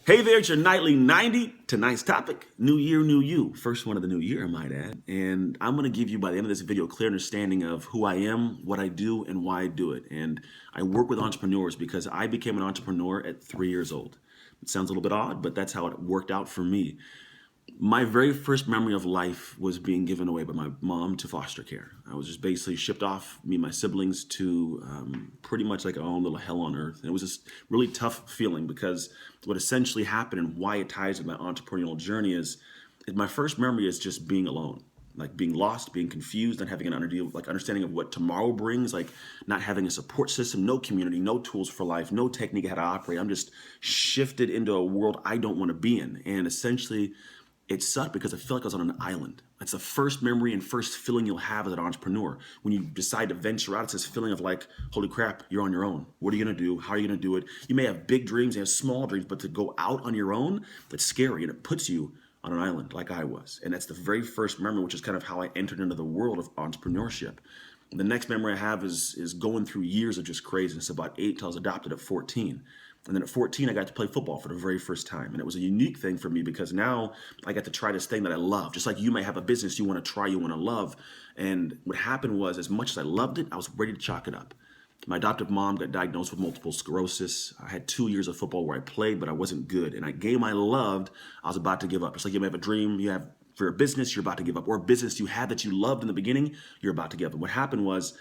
Hey there, it's your nightly 90. Tonight's topic, new year, new you. First one of the new year, I might add. And I'm going to give you, by the end of this video, a clear understanding of who I am, what I do, and why I do it. And I work with entrepreneurs because I became an entrepreneur at 3 years old. It sounds a little bit odd, but that's how it worked out for me. My very first memory of life was being given away by my mom to foster care. I was just basically shipped off, me and my siblings, to pretty much like our own little hell on earth. And it was just really tough feeling because what essentially happened and why it ties with my entrepreneurial journey is my first memory is just being alone, like being lost, being confused, not having an understanding of what tomorrow brings, like not having a support system, no community, no tools for life, no technique how to operate. I'm just shifted into a world I don't want to be in. And essentially, it sucked because I felt like I was on an island. That's the first memory and first feeling you'll have as an entrepreneur. When you decide to venture out, it's this feeling of like, holy crap, you're on your own. What are you gonna do? How are you gonna do it? You may have big dreams, you have small dreams, but to go out on your own, that's scary and it puts you on an island like I was. And that's the very first memory, which is kind of how I entered into the world of entrepreneurship. The next memory I have is going through years of just craziness, about 8 till I was adopted at 14. And then at 14, I got to play football for the very first time. And it was a unique thing for me because now I got to try this thing that I love. Just like you may have a business you want to try, you want to love. And what happened was, as much as I loved it, I was ready to chalk it up. My adoptive mom got diagnosed with multiple sclerosis. I had 2 years of football where I played, but I wasn't good. And a game I loved, I was about to give up. Just like you may have a dream you have for a business, you're about to give up. Or a business you had that you loved in the beginning, you're about to give up. And what happened was,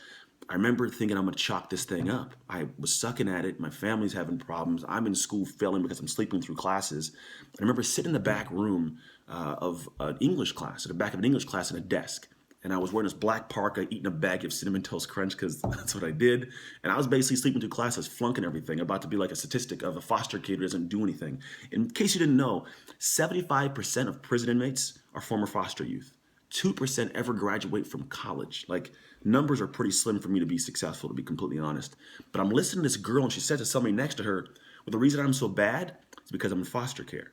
I remember thinking I'm going to chalk this thing up. I was sucking at it. My family's having problems. I'm in school failing because I'm sleeping through classes. I remember sitting in the back room of an English class, at the back of an English class at a desk. And I was wearing this black parka, eating a bag of Cinnamon Toast Crunch because that's what I did. And I was basically sleeping through classes, flunking everything, about to be like a statistic of a foster kid who doesn't do anything. In case you didn't know, 75% of prison inmates are former foster youth. 2% ever graduate from college. Like, numbers are pretty slim for me to be successful, to be completely honest. But I'm listening to this girl and she said to somebody next to her, well, the reason I'm so bad is because I'm in foster care.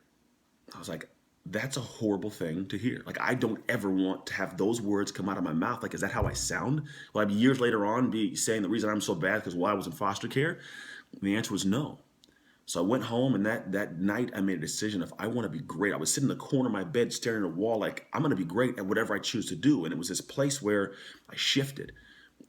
I was like, that's a horrible thing to hear. Like, I don't ever want to have those words come out of my mouth. Like, is that how I sound? Will I be years later on be saying the reason I'm so bad because while I was in foster care? And the answer was no. So I went home, and that night I made a decision of I want to be great. I was sitting in the corner of my bed staring at a wall like I'm going to be great at whatever I choose to do. And it was this place where I shifted.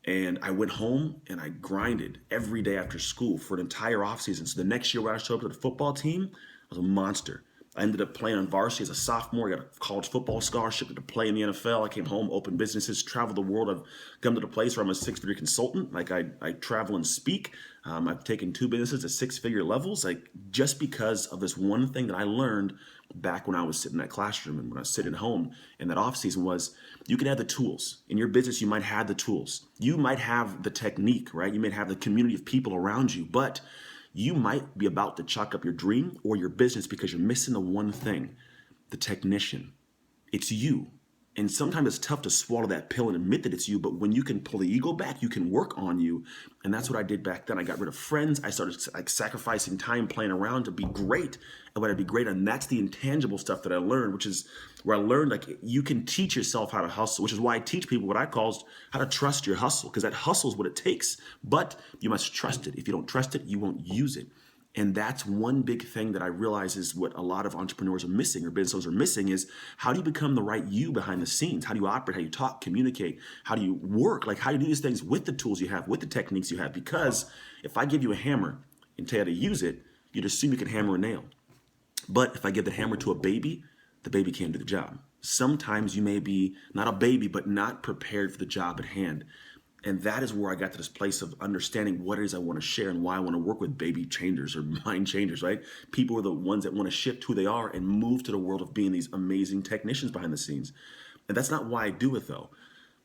And I went home and I grinded every day after school for an entire off season. So the next year when I showed up to the football team, I was a monster. I ended up playing on varsity as a sophomore. I got a college football scholarship to play in the NFL. I came home, opened businesses, traveled the world. I've come to the place where I'm a six-figure consultant. Like I travel and speak. I've taken 2 businesses to 6-figure levels. Like just because of this one thing that I learned back when I was sitting in that classroom and when I was sitting at home in that off season was you can have the tools. In your business, you might have the tools. You might have the technique, right? You might have the community of people around you, but you might be about to chalk up your dream or your business because you're missing the one thing, the technician. It's you. And sometimes it's tough to swallow that pill and admit that it's you, but when you can pull the ego back, you can work on you. And that's what I did back then. I got rid of friends. I started like sacrificing time playing around to be great at what I'd be great at. And that's the intangible stuff that I learned, which is where I learned like you can teach yourself how to hustle, which is why I teach people what I call how to trust your hustle, because that hustle is what it takes. But you must trust it. If you don't trust it, you won't use it. And that's one big thing that I realize is what a lot of entrepreneurs are missing or business owners are missing is how do you become the right you behind the scenes? How do you operate? How do you talk, communicate? How do you work? Like how do you do these things with the tools you have, with the techniques you have? Because if I give you a hammer and tell you how to use it, you'd assume you can hammer a nail. But if I give the hammer to a baby, the baby can't do the job. Sometimes you may be not a baby, but not prepared for the job at hand. And that is where I got to this place of understanding what it is I want to share and why I want to work with baby changers or mind changers, right? People are the ones that want to shift who they are and move to the world of being these amazing technicians behind the scenes. And that's not why I do it though.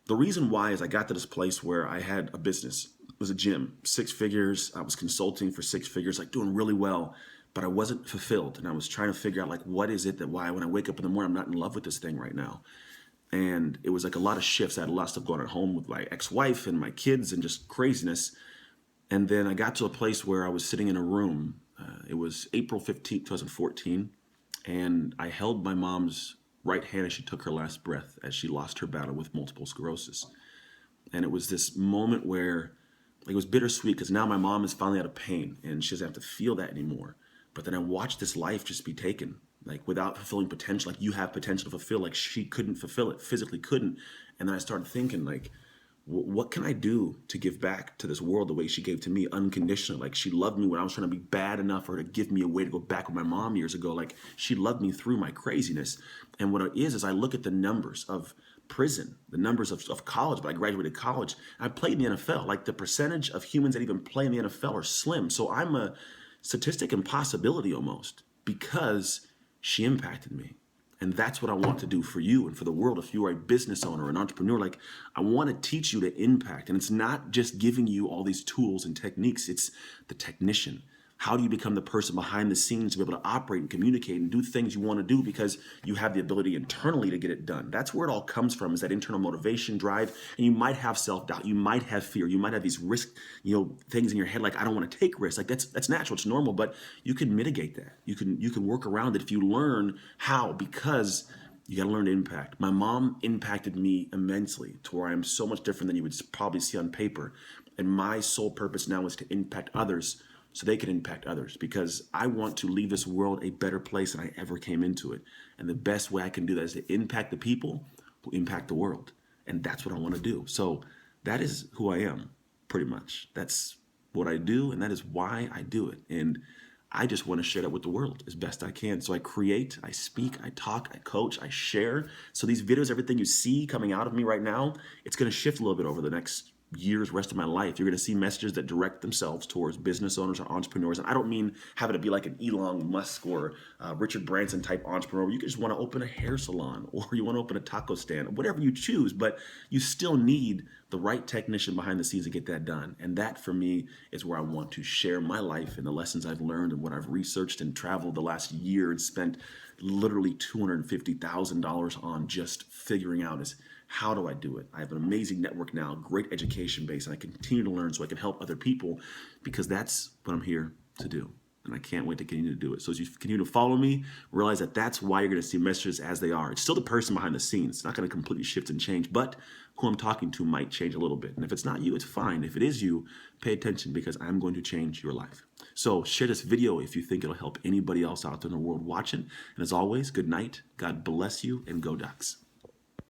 The reason why is I got to this place where I had a business. It was a gym, 6 figures. I was consulting for 6 figures, like doing really well, but I wasn't fulfilled. And I was trying to figure out like, what is it that why when I wake up in the morning, I'm not in love with this thing right now. And it was like a lot of shifts. I had a lot of stuff going at home with my ex-wife and my kids and just craziness. And then I got to a place where I was sitting in a room. It was April 15th, 2014. And I held my mom's right hand as she took her last breath as she lost her battle with multiple sclerosis. And it was this moment where like, it was bittersweet because now my mom is finally out of pain and she doesn't have to feel that anymore. But then I watched this life just be taken, like without fulfilling potential. Like you have potential to fulfill, like she couldn't fulfill it, physically couldn't. And then I started thinking, like, what can I do to give back to this world the way she gave to me, unconditionally? Like she loved me when I was trying to be bad enough for her to give me a way to go back with my mom years ago. Like she loved me through my craziness. And what it is I look at the numbers of prison, the numbers of college, but I graduated college. I played in the NFL. Like the percentage of humans that even play in the NFL are slim. So I'm a statistic and possibility almost because she impacted me. And that's what I want to do for you and for the world. If you are a business owner, an entrepreneur, like I want to teach you to impact. And it's not just giving you all these tools and techniques. It's the technician. How do you become the person behind the scenes to be able to operate and communicate and do things you want to do because you have the ability internally to get it done? That's where it all comes from, is that internal motivation, drive. And you might have self-doubt, you might have fear, you might have these risk, things in your head like I don't want to take risks. Like that's natural, it's normal, but you can mitigate that. You can work around it if you learn how, because you got to learn to impact. My mom impacted me immensely to where I am so much different than you would probably see on paper. And my sole purpose now is to impact others so they can impact others, because I want to leave this world a better place than I ever came into it. And the best way I can do that is to impact the people who impact the world. And that's what I want to do. So that is who I am, pretty much. That's what I do, and that is why I do it. And I just want to share that with the world as best I can. So I create, I speak, I talk, I coach, I share. So these videos, everything you see coming out of me right now, it's going to shift a little bit over the next years, rest of my life. You're going to see messages that direct themselves towards business owners or entrepreneurs. And I don't mean having to be like an Elon Musk or Richard Branson type entrepreneur. You just want to open a hair salon or you want to open a taco stand, whatever you choose, but you still need the right technician behind the scenes to get that done. And that for me is where I want to share my life and the lessons I've learned and what I've researched and traveled the last year and spent literally $250,000 on just figuring out is how do I do it? I have an amazing network now, great education base, and I continue to learn so I can help other people because that's what I'm here to do. And I can't wait to continue to do it. So as you continue to follow me, realize that that's why you're going to see messages as they are. It's still the person behind the scenes. It's not going to completely shift and change, but who I'm talking to might change a little bit. And if it's not you, it's fine. If it is you, pay attention because I'm going to change your life. So share this video if you think it'll help anybody else out there in the world watching. And as always, good night, God bless you, and go Ducks.